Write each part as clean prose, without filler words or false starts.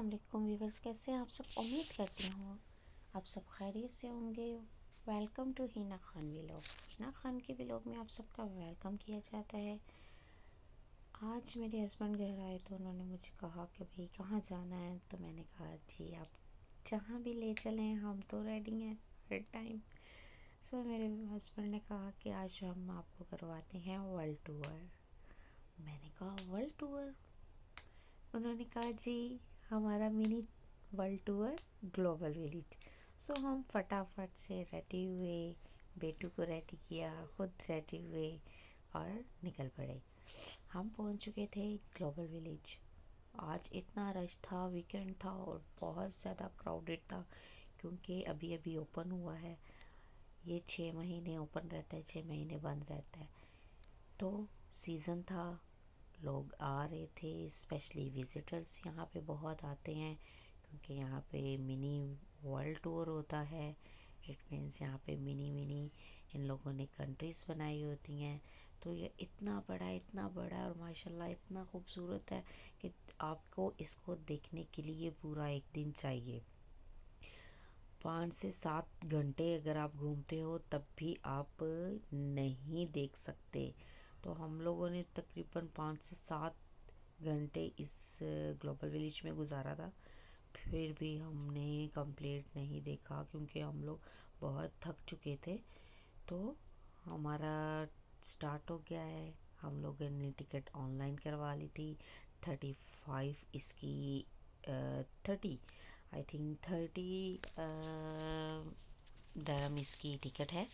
अस्सलाम वालेकुम व्यूवर्स, कैसे हैं आप सब। उम्मीद करती हूँ आप सब खैरियत से होंगे। Welcome to Hina Khan vlog. Hina Khan के व्लॉग में आप सबका वेलकम किया जाता है। आज मेरे हस्बैंड घर आए तो उन्होंने मुझे कहा कि भाई कहाँ जाना है, तो मैंने कहा जी आप जहाँ भी ले चलें हम तो रेडी हैं हर टाइम। सो मेरे हस्बैंड ने कहा कि आज हम आपको करवाते हैं वर्ल्ड टूर। मैंने कहा वर्ल्ड टूर। उन्होंने कहा जी हमारा mini world tour global village. So हम फटाफट से रेडी हुए, बेटू को रेडी किया, खुद रेडी हुए और निकल पड़े। हम पहुंच चुके थे ग्लोबल विलेज। आज इतना रश था, वीकेंड था और बहुत ज़्यादा क्राउडेड था क्योंकि अभी अभी ओपन हुआ है। ये 6 महीने ओपन रहता है, 6 महीने बंद रहता है। तो सीज़न था, लोग आ रहे थे, स्पेशली विज़िटर्स यहाँ पे बहुत आते हैं क्योंकि यहाँ पे मिनी वर्ल्ड टूर होता है। इट मीन्स यहाँ पे मिनी इन लोगों ने कंट्रीज़ बनाई होती हैं। तो ये इतना बड़ा और माशाल्लाह इतना खूबसूरत है कि आपको इसको देखने के लिए पूरा एक दिन चाहिए। 5 से 7 घंटे अगर आप घूमते हो तब भी आप नहीं देख सकते। तो हम लोगों ने तकरीबन 5 से 7 घंटे इस ग्लोबल विलेज में गुजारा था। फिर भी हमने कंप्लीट नहीं देखा क्योंकि हम लोग बहुत थक चुके थे। तो हमारा स्टार्ट हो गया है। हम लोगों ने टिकट ऑनलाइन करवा ली थी। 35 इसकी 30 आई थिंक 30 दरम इसकी टिकट है।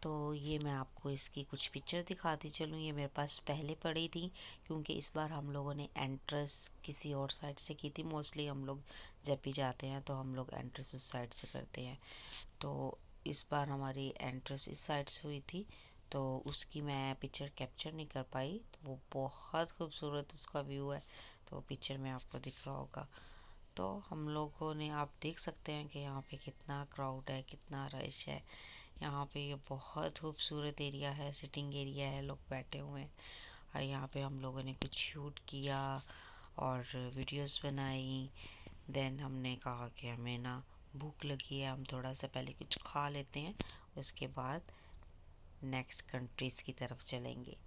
तो ये मैं आपको इसकी कुछ पिक्चर दिखाती चलूँ। ये मेरे पास पहले पड़ी थी क्योंकि इस बार हम लोगों ने एंट्रेंस किसी और साइड से की थी। मोस्टली हम लोग जब भी जाते हैं तो हम लोग एंट्रेंस उस साइड से करते हैं। तो इस बार हमारी एंट्रेंस इस साइड से हुई थी तो उसकी मैं पिक्चर कैप्चर नहीं कर पाई। तो वो बहुत खूबसूरत उसका व्यू है, तो पिक्चर में आपको दिख रहा होगा। तो हम लोगों ने, आप देख सकते हैं कि यहाँ पे कितना क्राउड है, कितना रश है। यहाँ पे ये बहुत खूबसूरत एरिया है, सिटिंग एरिया है, लोग बैठे हुए हैं। और यहाँ पे हम लोगों ने कुछ शूट किया और वीडियोस बनाई। देन हमने कहा कि हमें ना भूख लगी है, हम थोड़ा सा पहले कुछ खा लेते हैं, उसके बाद नेक्स्ट कंट्रीज़ की तरफ चलेंगे।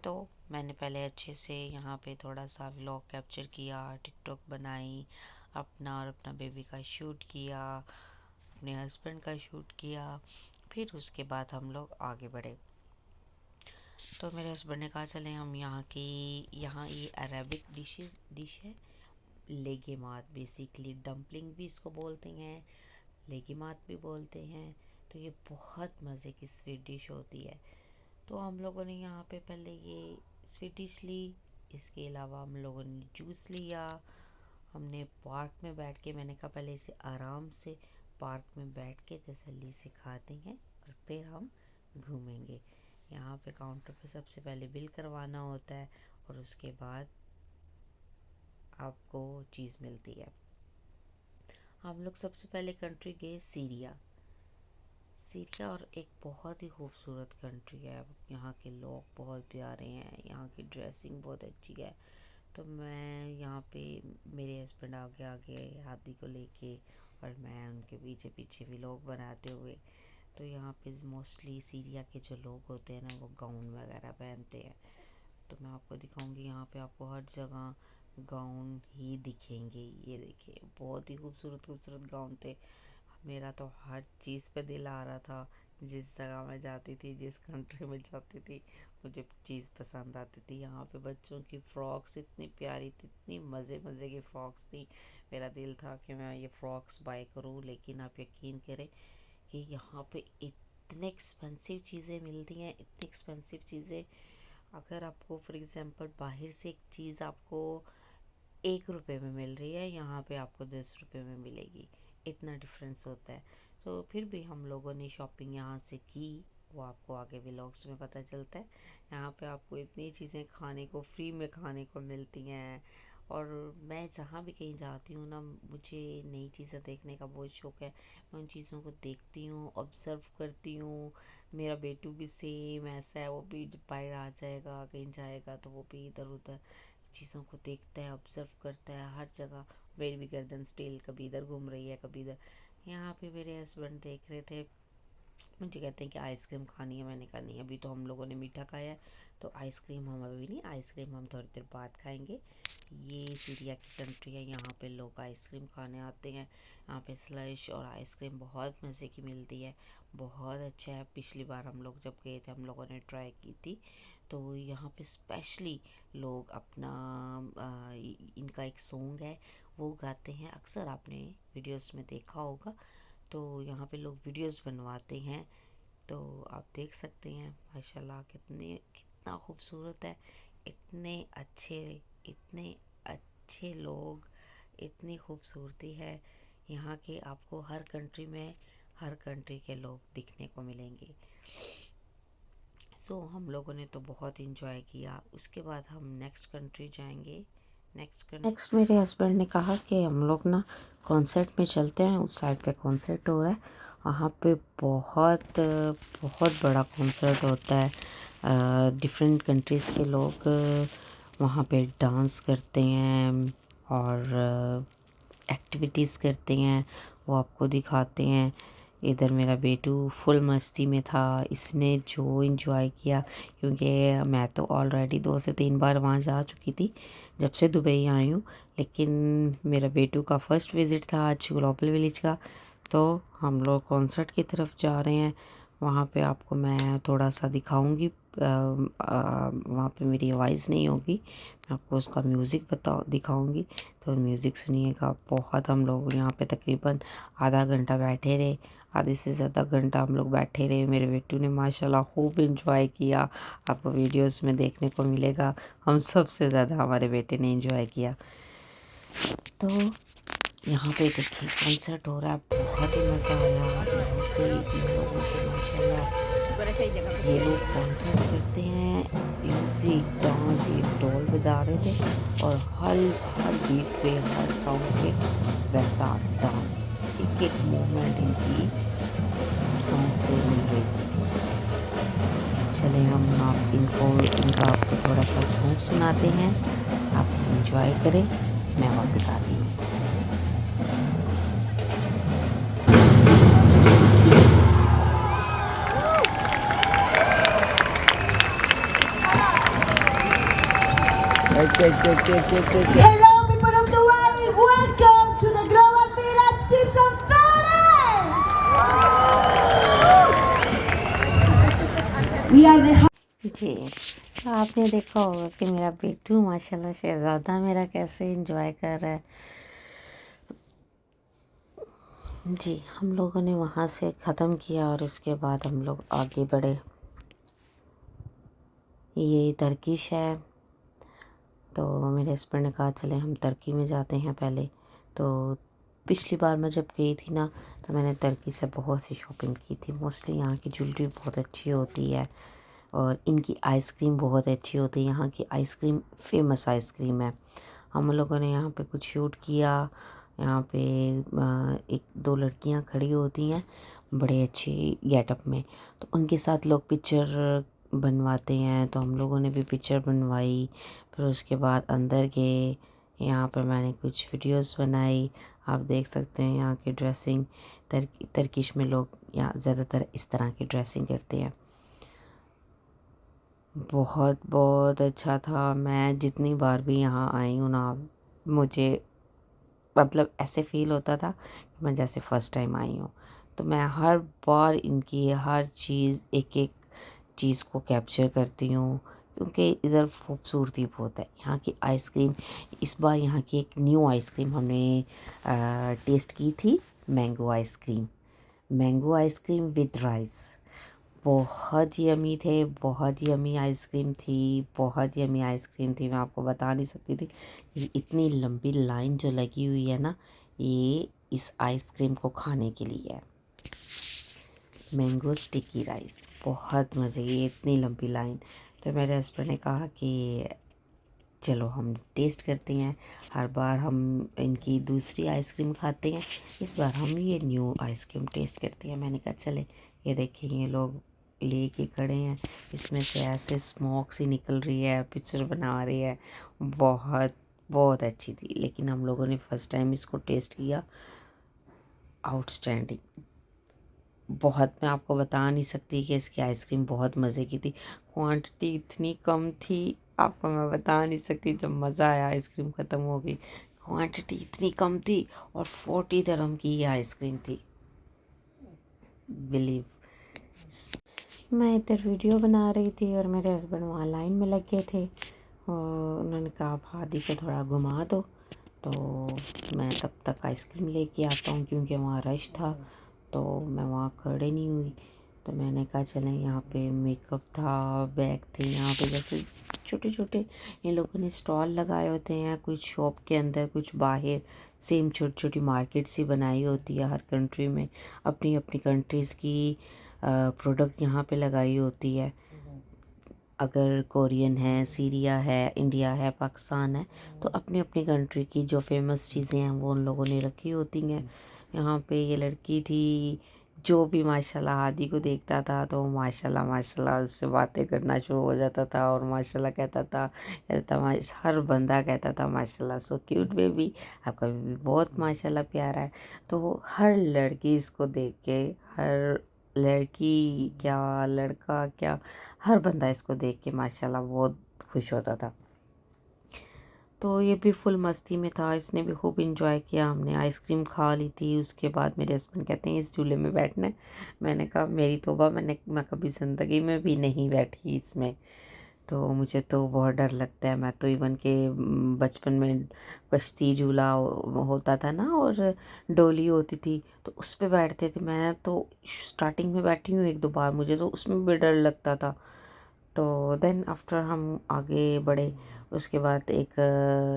तो मैंने पहले अच्छे से यहाँ पे थोड़ा सा व्लॉग कैप्चर किया, टिकटॉक बनाई, अपना और अपना बेबी का शूट किया, अपने हस्बैंड का शूट किया। फिर उसके बाद हम लोग आगे बढ़े। तो मेरे हस्बैंड ने कहा चलें हम यहाँ ये अरेबिक डिश है, लेगिमात। बेसिकली डम्पलिंग भी इसको बोलते हैं, लेगिमात भी बोलते हैं। तो ये बहुत मज़े की स्वीट डिश होती है। तो हम लोगों ने यहाँ पे पहले ये स्वीट डिश ली। इसके अलावा हम लोगों ने जूस लिया। हमने पार्क में बैठ के, मैंने कहा पहले इसे आराम से पार्क में बैठ के तसल्ली से खाते हैं और फिर हम घूमेंगे। यहाँ पे काउंटर पे सबसे पहले बिल करवाना होता है और उसके बाद आपको चीज़ मिलती है। हम लोग सबसे पहले कंट्री गए सीरिया। और एक बहुत ही खूबसूरत कंट्री है। यहाँ के लोग बहुत प्यारे हैं, यहाँ की ड्रेसिंग बहुत अच्छी है। तो मैं यहाँ पे, मेरे हस्बैंड आगे आगे हाथी को लेके और मैं उनके पीछे पीछे भी लोग बनाते हुए। तो यहाँ पे मोस्टली सीरिया के जो लोग होते हैं ना, वो गाउन वगैरह पहनते हैं। तो मैं आपको दिखाऊंगी, यहाँ पे आपको हर जगह गाउन ही दिखेंगे। ये देखिए बहुत ही खूबसूरत खूबसूरत गाउन थे। मेरा तो हर चीज़ पे दिल आ रहा था। जिस जगह मैं जाती थी, जिस कंट्री में जाती थी, मुझे चीज़ पसंद आती थी। यहाँ पे बच्चों की फ़्रॉक्स इतनी प्यारी थी, इतनी मज़े मज़े की फ़्रॉक्स थी। मेरा दिल था कि मैं ये फ़्रॉक्स बाय करूँ, लेकिन आप यकीन करें कि यहाँ पे इतने एक्सपेंसिव चीज़ें मिलती हैं, इतनी एक्सपेंसिव चीज़ें। अगर आपको फॉर एग्ज़ाम्पल बाहर से एक चीज़ आपको 1 रुपये में मिल रही है, यहाँ पे आपको 10 रुपये में मिलेगी। इतना डिफरेंस होता है। तो फिर भी हम लोगों ने शॉपिंग यहाँ से की, वो आपको आगे व्लॉग्स में पता चलता है। यहाँ पे आपको इतनी चीज़ें खाने को, फ्री में खाने को मिलती हैं। और मैं जहाँ भी कहीं जाती हूँ ना, मुझे नई चीज़ें देखने का बहुत शौक़ है। मैं उन चीज़ों को देखती हूँ, ऑब्ज़र्व करती हूँ। मेरा बेटू भी सेम ऐसा है, वो भी जब बाहर आ जाएगा, कहीं जाएगा तो वो भी इधर उधर चीज़ों को देखता है, ऑब्ज़र्व करता है। हर जगह मेरी भी गर्दन स्टिल कभी इधर घूम रही है कभी इधर। यहाँ पे मेरे हस्बैंड देख रहे थे, मुझे कहते हैं कि आइसक्रीम खानी है। मैंने कहा नहीं, अभी तो हम लोगों ने मीठा खाया है, तो आइसक्रीम हम अभी नहीं, आइसक्रीम हम थोड़ी देर बाद खाएंगे। ये सीरिया की कंट्री है, यहाँ पे लोग आइसक्रीम खाने आते हैं। यहाँ पे स्लश और आइसक्रीम बहुत मज़े की मिलती है, बहुत अच्छा है। पिछली बार हम लोग जब गए थे, हम लोगों ने ट्राई की थी। तो यहाँ पे स्पेशली लोग अपना इनका एक सॉन्ग है वो गाते हैं, अक्सर आपने वीडियोस में देखा होगा। तो यहाँ पे लोग वीडियोस बनवाते हैं, तो आप देख सकते हैं माशाल्लाह कितना खूबसूरत है। इतने अच्छे इतने अच्छे लोग, इतनी खूबसूरती है यहाँ के। आपको हर कंट्री में हर कंट्री के लोग दिखने को मिलेंगे। हम लोगों ने तो बहुत इंजॉय किया। उसके बाद हम नेक्स्ट कंट्री जाएंगे। नेक्स्ट मेरे हस्बैंड ने कहा कि हम लोग ना कॉन्सर्ट में चलते हैं, उस साइड पे कॉन्सर्ट हो रहा है। वहाँ पे बहुत बहुत बड़ा कॉन्सर्ट होता है। डिफरेंट कंट्रीज़ के लोग वहाँ पे डांस करते हैं और एक्टिविटीज़ करते हैं, वो आपको दिखाते हैं। इधर मेरा बेटू फुल मस्ती में था, इसने जो इंजॉय किया, क्योंकि मैं तो ऑलरेडी 2 से 3 बार वहाँ जा चुकी थी जब से दुबई आई हूँ, लेकिन मेरा बेटू का फर्स्ट विज़िट था आज ग्लोबल विलेज का। तो हम लोग कॉन्सर्ट की तरफ जा रहे हैं। वहाँ पे आपको मैं थोड़ा सा दिखाऊंगी, वहाँ पे मेरी आवाज़ नहीं होगी, मैं आपको उसका म्यूज़िक दिखाऊंगी। तो म्यूज़िक सुनिएगा। बहुत हम लोग यहाँ पे तकरीबन आधा घंटा बैठे रहे, आधे से ज़्यादा घंटा हम लोग बैठे रहे। मेरे बेटू ने माशाल्लाह खूब एंजॉय किया, आपको वीडियोस में देखने को मिलेगा। हम सबसे ज़्यादा हमारे बेटे ने एंजॉय किया। तो यहाँ पे देखिए कॉन्सर्ट हो रहा है, बहुत ही मज़ा आया। यहाँ पे इन लोगों को माशाल्लाह, ये लोग कॉन्सर्ट करते हैं, म्यूज़िक डांस, ये ढोल बजा रहे थे और हर हर बीट पे हर सॉन्ग पे वैसा डांस, एक एक मोमेंट इनकी सॉन्ग से मिल गई। चले हम आप इनका आपको थोड़ा सा सॉन्ग सुनाते हैं, आप एंजॉय करें, मैं वापस आती हूँ। Hello, people of the world. Welcome to the Global Village Season Finale. We are the जी, तो आपने देखा होगा कि मेरा बेटू माशाल्लाह शहज़ादा मेरा कैसे एंजॉय कर रहा है। जी, हम लोगों ने वहाँ से ख़त्म किया और उसके बाद हम लोग आगे बढ़े। ये टर्किश है, तो मेरे हस्बैंड ने कहा चले हम तुर्की में जाते हैं पहले। तो पिछली बार मैं जब गई थी ना, तो मैंने तुर्की से बहुत सी शॉपिंग की थी। मोस्टली यहाँ की ज्वेलरी बहुत अच्छी होती है और इनकी आइसक्रीम बहुत अच्छी होती है। यहाँ की आइसक्रीम फेमस आइसक्रीम है। हम लोगों ने यहाँ पे कुछ शूट किया। यहाँ पे 1-2 लड़कियाँ खड़ी होती हैं बड़े अच्छे गेटअप में, तो उनके साथ लोग पिक्चर बनवाते हैं। तो हम लोगों ने भी पिक्चर बनवाई। फिर उसके बाद अंदर गए, यहाँ पर मैंने कुछ वीडियोस बनाई। आप देख सकते हैं यहाँ की ड्रेसिंग, तर्किश में लोग यहाँ ज़्यादातर इस तरह की ड्रेसिंग करते हैं। बहुत बहुत अच्छा था। मैं जितनी बार भी यहाँ आई हूँ ना, मुझे मतलब ऐसे फ़ील होता था कि मैं जैसे फ़र्स्ट टाइम आई हूँ। तो मैं हर बार इनकी हर चीज़ एक एक चीज़ को कैप्चर करती हूँ, क्योंकि इधर खूबसूरती बहुत है। यहाँ की आइसक्रीम, इस बार यहाँ की एक न्यू आइसक्रीम हमने टेस्ट की थी, मैंगो आइसक्रीम विद राइस। बहुत यमी थे, बहुत यमी आइसक्रीम थी, बहुत यमी आइसक्रीम थी। मैं आपको बता नहीं सकती थी कि इतनी लंबी लाइन जो लगी हुई है ना, ये इस आइसक्रीम को खाने के लिए है। मैंगो स्टिकी राइस, बहुत मज़े की, इतनी लंबी लाइन। तो मेरे हस्बैंड ने कहा कि चलो हम टेस्ट करते हैं। हर बार हम इनकी दूसरी आइसक्रीम खाते हैं, इस बार हम ये न्यू आइसक्रीम टेस्ट करते हैं। मैंने कहा चले, ये देखिए ये लोग लेके खड़े हैं, इसमें से ऐसे स्मोक सी निकल रही है, पिक्चर बना रही है। बहुत बहुत अच्छी थी। लेकिन हम लोगों ने फर्स्ट टाइम इसको टेस्ट किया, आउटस्टैंडिंग। बहुत, मैं आपको बता नहीं सकती कि इसकी आइसक्रीम बहुत मज़े की थी। क्वांटिटी इतनी कम थी, आपको मैं बता नहीं सकती। जब मज़ा आया, आइसक्रीम ख़त्म हो गई, क्वांटिटी इतनी कम थी और 40 दिरहम की ये आइसक्रीम थी। बिलीव। मैं इधर वीडियो बना रही थी और मेरे हस्बैंड वहाँ लाइन में लगे थे और उन्होंने कहा आप हादी को थोड़ा घुमा दो, तो मैं तब तक आइसक्रीम लेके आता हूँ क्योंकि वहाँ रश था, तो मैं वहाँ खड़े नहीं हुई। तो मैंने कहा चलें, यहाँ पे मेकअप था, बैग थे, यहाँ पे जैसे छोटे छोटे इन लोगों ने स्टॉल लगाए होते हैं, कुछ शॉप के अंदर, कुछ बाहर। सेम छोटी छोटी मार्केट सी बनाई होती है हर कंट्री में, अपनी अपनी कंट्रीज़ की प्रोडक्ट यहाँ पे लगाई होती है। अगर कोरियन है, सीरिया है, इंडिया है, पाकिस्तान है, तो अपनी अपनी कंट्री की जो फेमस चीज़ें हैं वो उन लोगों ने रखी होती हैं। यहाँ पे ये लड़की थी, जो भी माशाल्लाह हादी को देखता था तो माशाल्लाह माशाल्लाह उससे बातें करना शुरू हो जाता था और माशाल्लाह कहता था हर बंदा कहता था माशाल्लाह सो क्यूट बेबी, आपका बेबी बहुत माशाल्लाह प्यारा है। तो वो हर लड़की इसको देख के, हर लड़की क्या, लड़का क्या, हर बंदा इसको देख के माशाल्लाह बहुत खुश होता था। तो ये भी फुल मस्ती में था, इसने भी खूब इंजॉय किया। हमने आइसक्रीम खा ली थी, उसके बाद मेरे हस्बैंड कहते हैं इस झूले में बैठना है। मैंने कहा मेरी तौबा, मैं कभी ज़िंदगी में भी नहीं बैठी इसमें, तो मुझे तो बहुत डर लगता है। मैं तो इवन के बचपन में कश्ती झूला होता था ना और डोली होती थी, तो उस पे बैठते थे। मैं तो स्टार्टिंग में बैठी हूँ एक दो बार, मुझे तो उसमें भी डर लगता था। तो देन आफ्टर हम आगे बढ़े, उसके बाद एक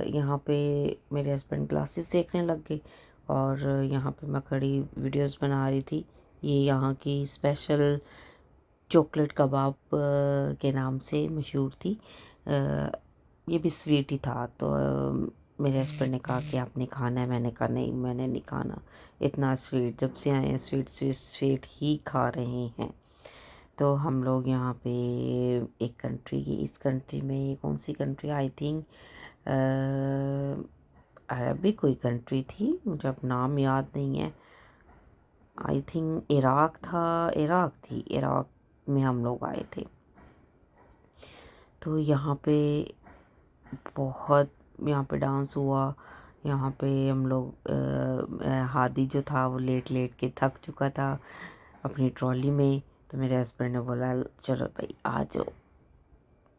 यहाँ पे मेरे हस्बैंड क्लासेस देखने लग गए और यहाँ पे मैं खड़ी वीडियोस बना रही थी। ये यहाँ की स्पेशल चॉकलेट कबाब के नाम से मशहूर थी। ये भी स्वीट ही था, तो मेरे हस्बैंड ने कहा कि आपने खाना है। मैंने कहा नहीं, मैंने नहीं खाना इतना स्वीट, जब से आए हैं स्वीट स्वीट स्वीट ही खा रहे हैं। तो हम लोग यहाँ पे एक कंट्री की, इस कंट्री में, ये कौन सी कंट्री, आई थिंक अरबी कोई कंट्री थी, मुझे अब नाम याद नहीं है। आई थिंक इराक था, इराक थी, इराक में हम लोग आए थे। तो यहाँ पे बहुत, यहाँ पे डांस हुआ। यहाँ पे हम लोग हादी जो था वो लेट लेट के थक चुका था अपनी ट्रॉली में। तो मेरे हस्बैंड ने बोला चलो भाई आ जाओ,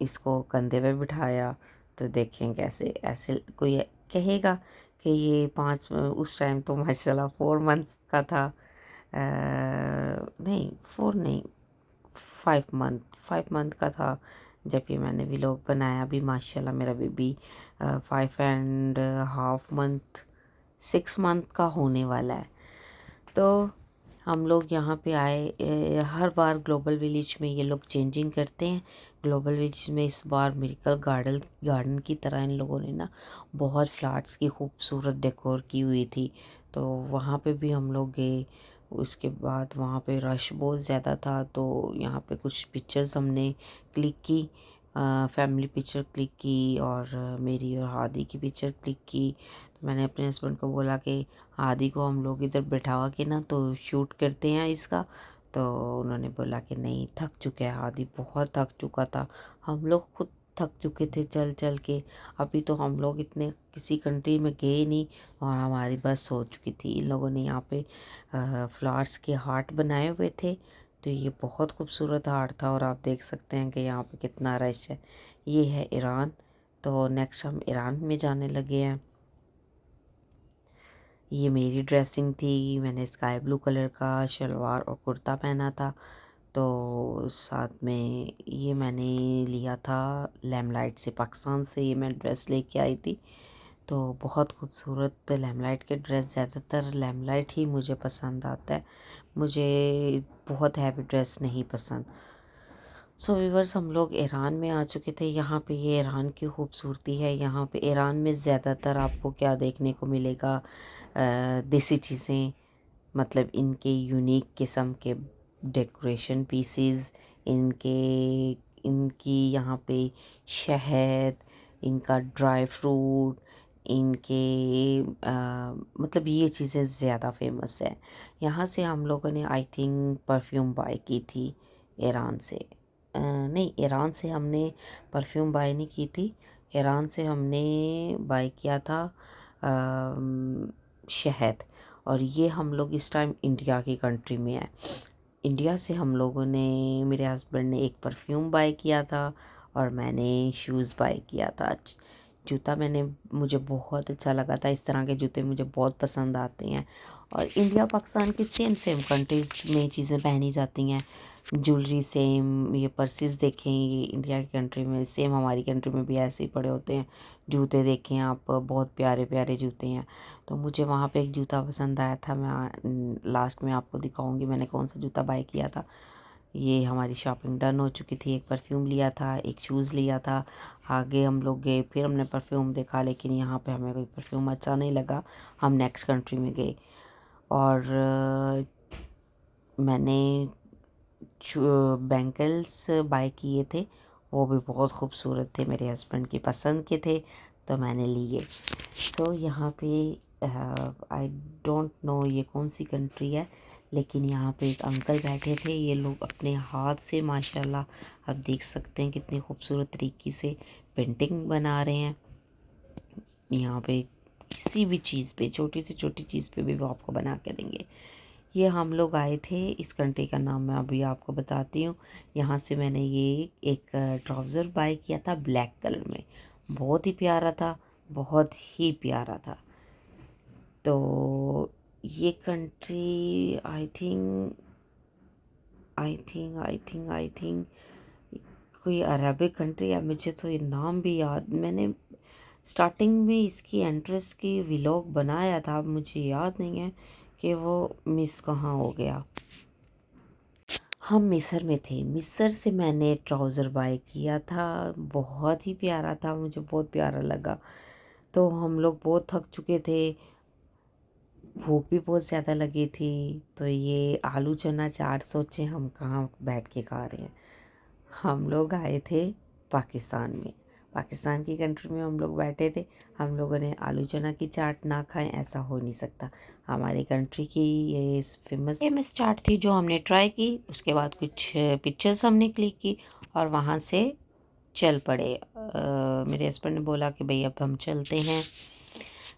इसको कंधे पे बिठाया। तो देखें कैसे, ऐसे कोई कहेगा कि ये उस टाइम तो माशाल्लाह 4 मंथ्स का था, नहीं 4 नहीं, 5 मंथ का था जब ये मैंने व्लॉग बनाया। अभी माशाल्लाह मेरा बेबी 5.5 मंथ, 6 मंथ का होने वाला है। तो हम लोग यहाँ पे आए। हर बार ग्लोबल विलेज में ये लोग चेंजिंग करते हैं। ग्लोबल विलेज में इस बार मिरेकल गार्डन की तरह इन लोगों ने ना बहुत फ्लावर्स की खूबसूरत डेकोर की हुई थी, तो वहाँ पे भी हम लोग गए। उसके बाद वहाँ पे रश बहुत ज़्यादा था, तो यहाँ पे कुछ पिक्चर्स हमने क्लिक की, फैमिली पिक्चर क्लिक की और मेरी और हादी की पिक्चर क्लिक की। तो मैंने अपने हस्बैंड को बोला कि हादी को हम लोग इधर बैठावा के ना तो शूट करते हैं इसका। तो उन्होंने बोला कि नहीं, थक चुके हैं, हादी बहुत थक चुका था, हम लोग खुद थक चुके थे चल चल के। अभी तो हम लोग इतने किसी कंट्री में गए नहीं और हमारी बस हो चुकी थी। इन लोगों ने यहाँ पे फ्लावर्स के हार्ट बनाए हुए थे, तो ये बहुत खूबसूरत हार्ट था और आप देख सकते हैं कि यहाँ पे कितना रश है। ये है ईरान। तो नेक्स्ट हम ईरान में जाने लगे हैं। ये मेरी ड्रेसिंग थी, मैंने स्काई ब्लू कलर का शलवार और कुर्ता पहना था। तो साथ में ये मैंने लिया था लैमलाइट से, पाकिस्तान से ये मैं ड्रेस लेके आई थी। तो बहुत खूबसूरत लैमलाइट के ड्रेस, ज़्यादातर लैमलाइट ही मुझे पसंद आता है, मुझे बहुत हैवी ड्रेस नहीं पसंद। सो व्यूअर्स, हम लोग ईरान में आ चुके थे। यहाँ पे ये ईरान की खूबसूरती है। यहाँ पे ईरान में ज़्यादातर आपको क्या देखने को मिलेगा, देसी चीज़ें, मतलब इनके यूनिक किस्म के डेकोरेशन पीसेस, इनके इनकी यहाँ पे शहद, इनका ड्राई फ्रूट, इनके मतलब ये चीज़ें ज़्यादा फेमस है। यहाँ से हम लोगों ने आई थिंक परफ्यूम बाय की थी ईरान से। नहीं, ईरान से हमने परफ्यूम बाय नहीं की थी। ईरान से हमने बाय किया था शहद। और ये हम लोग इस टाइम इंडिया की कंट्री में है। इंडिया से हम लोगों ने, मेरे हस्बैंड ने एक परफ्यूम बाय किया था और मैंने शूज़ बाय किया था। जूता मुझे बहुत अच्छा लगा था। इस तरह के जूते मुझे बहुत पसंद आते हैं। और इंडिया पाकिस्तान की सेम सेम कंट्रीज़ में चीज़ें पहनी जाती हैं। ज्वेलरी सेम, ये पर्सेस देखें, ये इंडिया की कंट्री में सेम, हमारी कंट्री में भी ऐसे ही पड़े होते हैं। जूते देखें आप, बहुत प्यारे प्यारे जूते हैं। तो मुझे वहाँ पे एक जूता पसंद आया था। मैं लास्ट में आपको दिखाऊंगी मैंने कौन सा जूता बाय किया था। ये हमारी शॉपिंग डन हो चुकी थी। एक परफ्यूम लिया था, एक शूज़ लिया था। आगे हम लोग गए, फिर हमने परफ्यूम देखा, लेकिन यहाँ पे हमें कोई परफ्यूम अच्छा नहीं लगा। हम नेक्स्ट कंट्री में गए और मैंने बैंगल्स बाय किए थे। वो भी बहुत खूबसूरत थे, मेरे हस्बैंड की पसंद के थे, तो मैंने लिए। सो यहाँ पे आई डोंट नो ये कौन सी कंट्री है, लेकिन यहाँ पे एक अंकल बैठे थे। ये लोग अपने हाथ से माशाल्लाह, आप देख सकते हैं कितनी खूबसूरत तरीके से पेंटिंग बना रहे हैं। यहाँ पे किसी भी चीज़ पे, छोटी से छोटी चीज़ पे भी वो आपको बना के देंगे। ये हम लोग आए थे, इस कंट्री का नाम मैं अभी आपको बताती हूँ। यहाँ से मैंने ये एक ट्राउज़र बाय किया था ब्लैक कलर में, बहुत ही प्यारा था, बहुत ही प्यारा था। तो ये कंट्री आई थिंक कोई अरबिक कंट्री है। मुझे तो ये नाम भी याद, मैंने स्टार्टिंग में इसकी एंट्रेंस की व्लॉग बनाया था, अब मुझे याद नहीं है कि वो मिस कहाँ हो गया। हम मिस्र में थे। मिस्र से मैंने ट्राउज़र बाय किया था, बहुत ही प्यारा था, मुझे बहुत प्यारा लगा। तो हम लोग बहुत थक चुके थे, भूख भी बहुत ज़्यादा लगी थी। तो ये आलू चना चाट सोचे हम कहाँ बैठ के खा रहे हैं। हम लोग आए थे पाकिस्तान में, पाकिस्तान की कंट्री में हम लोग बैठे थे। हम लोगों ने आलू चना की चाट ना खाएं, ऐसा हो नहीं सकता। हमारी कंट्री की ये फेमस चाट थी जो हमने ट्राई की। उसके बाद कुछ पिक्चर्स हमने क्लिक की और वहाँ से चल पड़े। मेरे हस्बैंड ने बोला कि भाई अब हम चलते हैं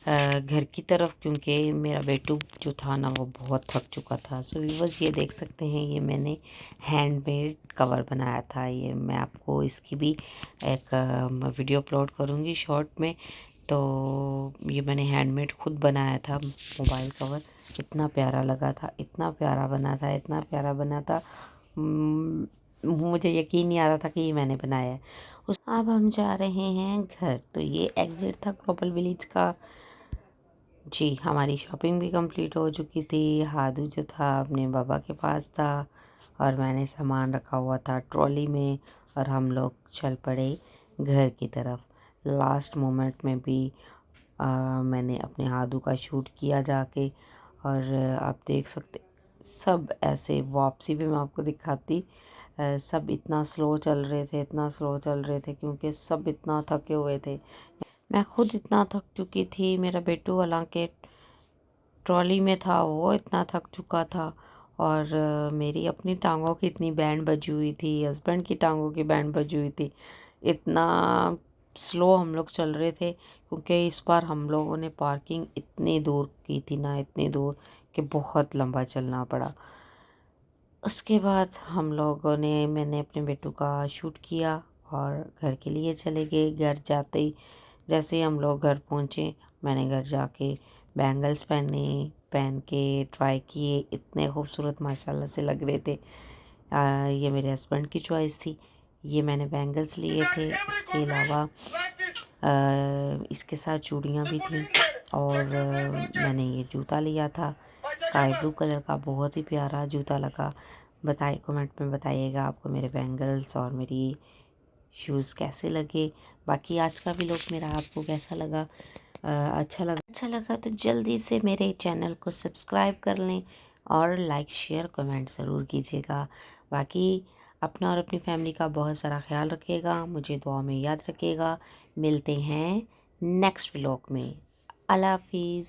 घर की तरफ, क्योंकि मेरा बेटू जो था ना वो बहुत थक चुका था। सो बस ये देख सकते हैं, ये मैंने हैंडमेड कवर बनाया था। ये मैं आपको इसकी भी एक वीडियो अपलोड करूँगी शॉर्ट में। तो ये मैंने हैंडमेड खुद बनाया था मोबाइल कवर। इतना प्यारा लगा था, इतना प्यारा बना था, इतना प्यारा बना था। मुझे यकीन नहीं आ रहा था कि ये मैंने बनाया है। अब हम जा रहे हैं घर। तो ये एग्जिट था ग्लोबल विलेज का। जी, हमारी शॉपिंग भी कंप्लीट हो चुकी थी। हादू जो था अपने बाबा के पास था और मैंने सामान रखा हुआ था ट्रॉली में, और हम लोग चल पड़े घर की तरफ। लास्ट मोमेंट में भी मैंने अपने हादू का शूट किया जाके। और आप देख सकते, सब ऐसे वापसी भी मैं आपको दिखाती। सब इतना स्लो चल रहे थे, इतना स्लो चल रहे थे, क्योंकि सब इतना थके हुए थे। मैं खुद इतना थक चुकी थी, मेरा बेटू हालांकि ट्रॉली में था, वो इतना थक चुका था। और मेरी अपनी टांगों की इतनी बैंड बजी हुई थी, हस्बैंड की टांगों की बैंड बजी हुई थी। इतना स्लो हम लोग चल रहे थे, क्योंकि इस बार हम लोगों ने पार्किंग इतनी दूर की थी ना, इतनी दूर कि बहुत लंबा चलना पड़ा। उसके बाद मैंने अपने बेटू का शूट किया और घर के लिए चले गए। घर जाते ही, जैसे ही हम लोग घर पहुँचे, मैंने घर जाके बैंगल्स पहन के ट्राई किए। इतने खूबसूरत माशाल्लाह से लग रहे थे। ये मेरे हस्बैंड की चॉइस थी। ये मैंने बैंगल्स लिए थे। इसके अलावा इसके साथ चूड़ियाँ भी थी। और मैंने ये जूता लिया था स्काई ब्लू कलर का, बहुत ही प्यारा जूता लगा। कमेंट में बताइएगा आपको मेरे बैंगल्स और मेरी शूज़ कैसे लगे। बाकी आज का व्लॉग मेरा आपको कैसा लगा? अच्छा लगा तो जल्दी से मेरे चैनल को सब्सक्राइब कर लें और लाइक शेयर कमेंट ज़रूर कीजिएगा। बाकी अपना और अपनी फैमिली का बहुत सारा ख्याल रखिएगा, मुझे दुआ में याद रखिएगा। मिलते हैं नेक्स्ट व्लॉग में। अल्लाह हाफिज़।